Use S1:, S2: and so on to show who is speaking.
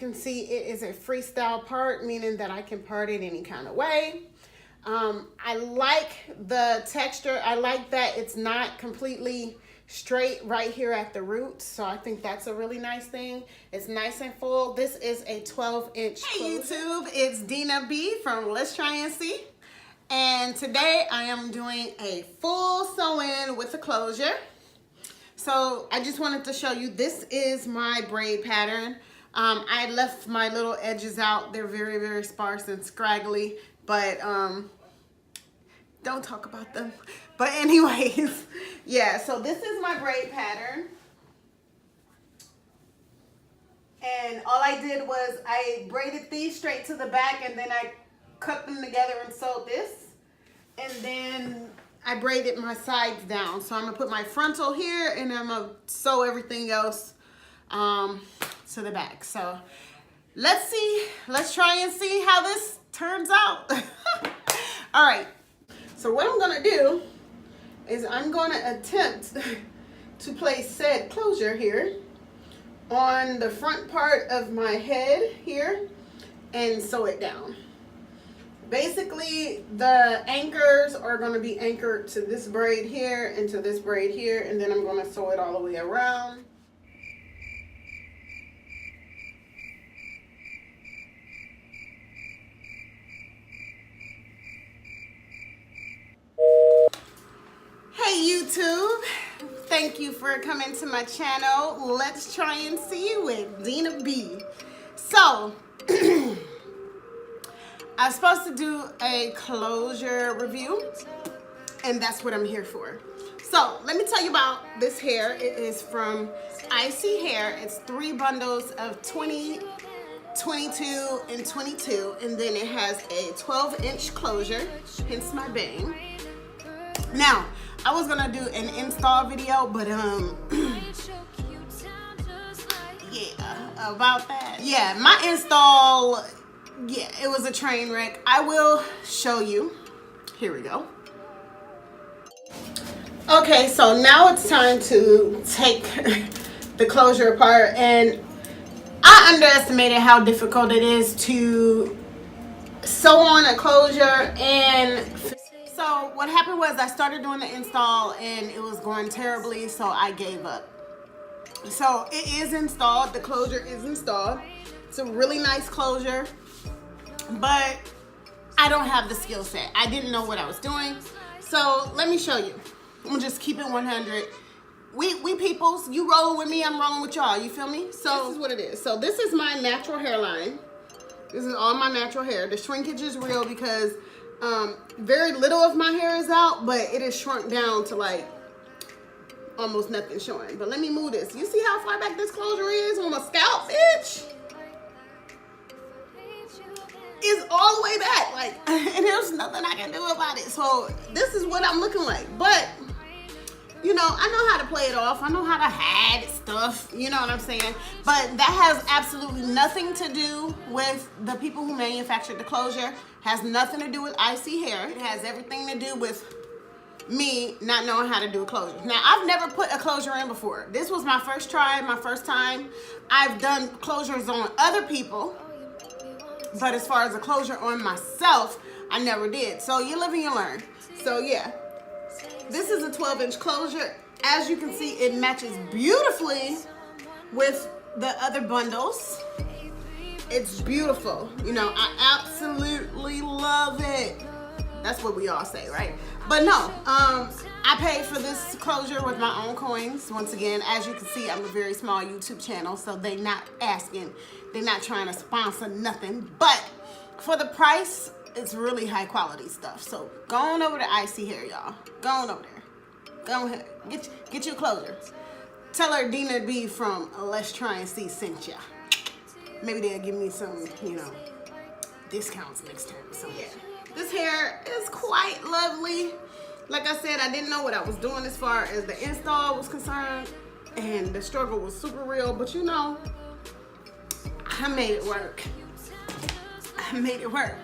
S1: can see, it is a freestyle part, meaning that I can part it any kind of way. I like the texture. I like that it's not completely straight right here at the roots, so I think that's a really nice thing. It's nice and full. This is a 12-inch. Hey YouTube, it's Dina B from Let's Try and See, and today I am doing a full sew-in with a closure. So I just wanted to show you, this is my braid pattern. I left my little edges out. They're very, very sparse and scraggly, but don't talk about them. But anyways, yeah, so this is my braid pattern. And all I did was I braided these straight to the back, and then I cut them together and sewed this. And then I braided my sides down. So I'm gonna put my frontal here, and I'm gonna sew everything else to the back. So let's try and see how this turns out. All right. So what I'm gonna do is I'm gonna attempt to place said closure here on the front part of my head here and sew it down. Basically, the anchors are gonna be anchored to this braid here and to this braid here, and then I'm gonna sew it all the way around. Hey YouTube, thank you for coming to my channel. Let's try and see with Dina B. So I was supposed to do a closure review, and that's what I'm here for. So let me tell you about this hair. It is from ISEEHair. It's 3 bundles of 20, 22, and 22, and then it has a 12-inch closure, hence my bang. Now, I was gonna do an install video, but yeah, about that. Yeah, my install, yeah, it was a train wreck. I will show you. Here we go. Okay, so now it's time to take the closure apart, and I underestimated how difficult it is to sew on a closure. And so what happened was I started doing the install and it was going terribly, so I gave up. So it is installed. The closure is installed. It's a really nice closure, but I don't have the skill set. I didn't know what I was doing. So let me show you. I'm gonna just keep it 100. We peoples, you rolling with me, I'm rolling with y'all. You feel me? So this is what it is. So this is my natural hairline. This is all my natural hair. The shrinkage is real because very little of my hair is out, but it is shrunk down to like almost nothing showing. But let me move this. You see how far back this closure is on my scalp, bitch? It's all the way back, like, and there's nothing I can do about it. So this is what I'm looking like. But you know, I know how to play it off. I know how to hide stuff. You know what I'm saying? But that has absolutely nothing to do with the people who manufactured the closure. Has nothing to do with ISEEHair. It has everything to do with me not knowing how to do a closure. Now, I've never put a closure in before. This was my first try, my first time. I've done closures on other people, but as far as a closure on myself, I never did. So you live and you learn. So yeah. This is a 12-inch closure. As you can see, it matches beautifully with the other bundles. It's beautiful. You know, I absolutely love it. That's what we all say, right? But no, I paid for this closure with my own coins. Once again, as you can see, I'm a very small YouTube channel, so they're not asking. They're not trying to sponsor nothing. But for the price, it's really high quality stuff. So go on over to ISEEHair, y'all. Go on over there. Go ahead. Get you a closure. Tell her Dina B from Let's Try and See sent ya. Maybe they'll give me some, you know, discounts next time. So yeah. This hair is quite lovely. Like I said, I didn't know what I was doing as far as the install was concerned. And the struggle was super real. But you know, I made it work. I made it work.